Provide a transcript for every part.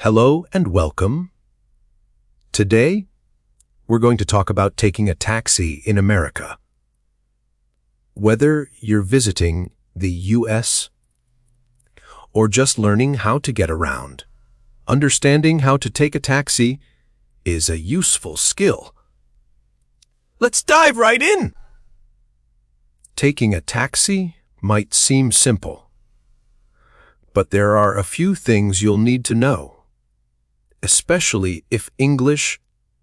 Hello and welcome. Today, we're going to talk about taking a taxi in America. Whether you're visiting the U.S. or just learning how to get around, understanding how to take a taxi is a useful skill. Let's dive right in! Taking a taxi might seem simple, but there are a few things you'll need to know, especially if English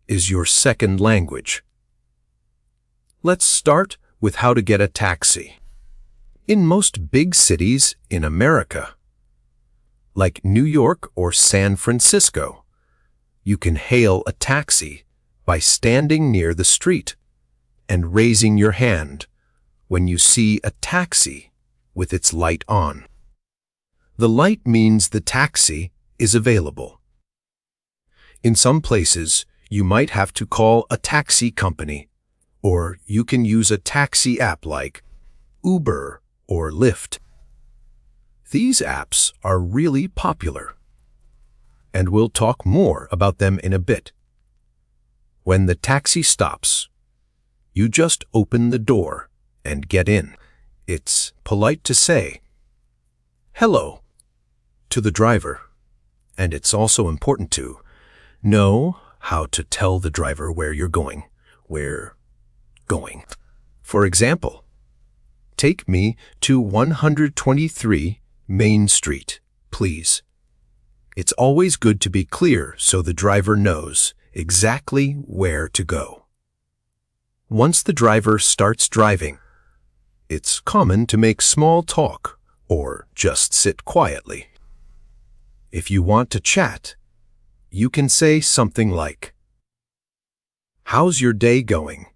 is your second language. Let's start with how to get a taxi. In most big cities in America, like New York or San Francisco, you can hail a taxi by standing near the street and raising your hand when you see a taxi with its light on. The light means the taxi is available. In some places, you might have to call a taxi company, or you can use a taxi app like Uber or Lyft. These apps are really popular, and we'll talk more about them in a bit. When the taxi stops, you just open the door and get in. It's polite to say hello to the driver, and it's also important to know how to tell the driver where you're going. For example, take me to 123 Main Street, please. It's always good to be clear so the driver knows exactly where to go. Once the driver starts driving, it's common to make small talk or just sit quietly. If you want to chat, you can say something like, "How's your day going?"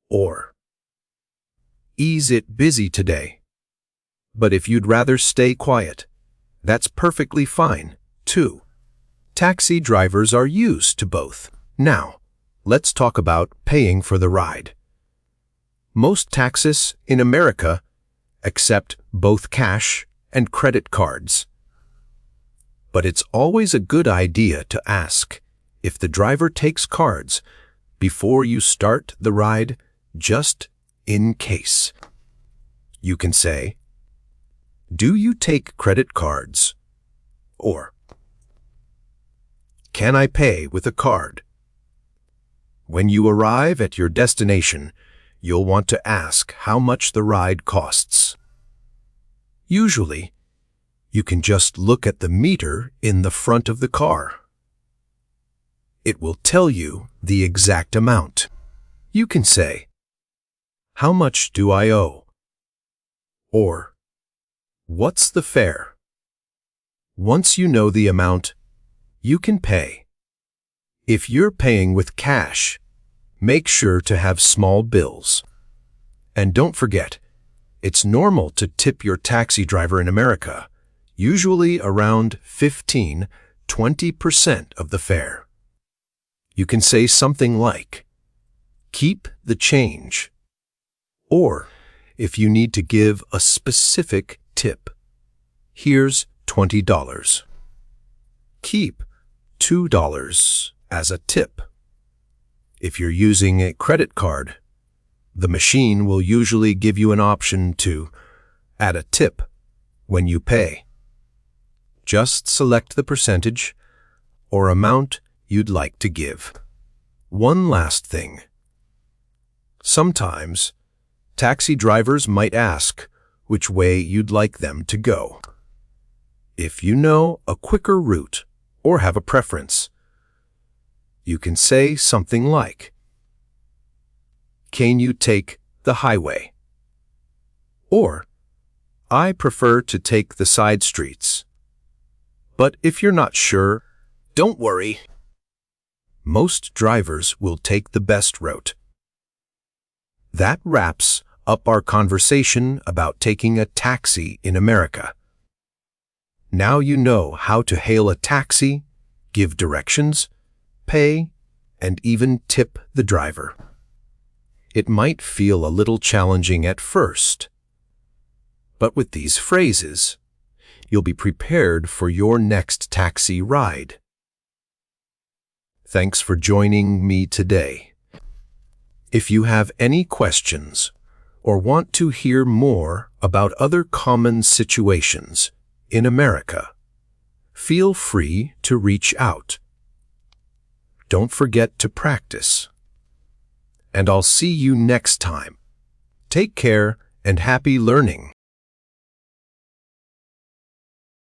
Or, "Is it busy today?" But if you'd rather stay quiet, that's perfectly fine, too. Taxi drivers are used to both. Now, let's talk about paying for the ride. Most taxis in America accept both cash and credit cards. But it's always a good idea to ask if the driver takes cards before you start the ride, just in case. You can say, "Do you take credit cards?" Or, "Can I pay with a card?" When you arrive at your destination, you'll want to ask how much the ride costs. Usually, you can just look at the meter in the front of the car. It will tell you the exact amount. You can say, "How much do I owe?" Or, "What's the fare?" Once you know the amount, you can pay. If you're paying with cash, make sure to have small bills. And don't forget, it's normal to tip your taxi driver in America, usually around 15–20% of the fare. You can say something like, "Keep the change." Or, if you need to give a specific tip, "Here's $20. Keep $2 as a tip." If you're using a credit card, the machine will usually give you an option to add a tip when you pay. Just select the percentage or amount you'd like to give. One last thing. Sometimes, taxi drivers might ask which way you'd like them to go. If you know a quicker route or have a preference, you can say something like, "Can you take the highway?" Or, "I prefer to take the side streets." But if you're not sure, don't worry. Most drivers will take the best route. That wraps up our conversation about taking a taxi in America. Now you know how to hail a taxi, give directions, pay, and even tip the driver. It might feel a little challenging at first, but with these phrases, you'll be prepared for your next taxi ride. Thanks for joining me today. If you have any questions or want to hear more about other common situations in America, feel free to reach out. Don't forget to practice. And I'll see you next time. Take care and happy learning.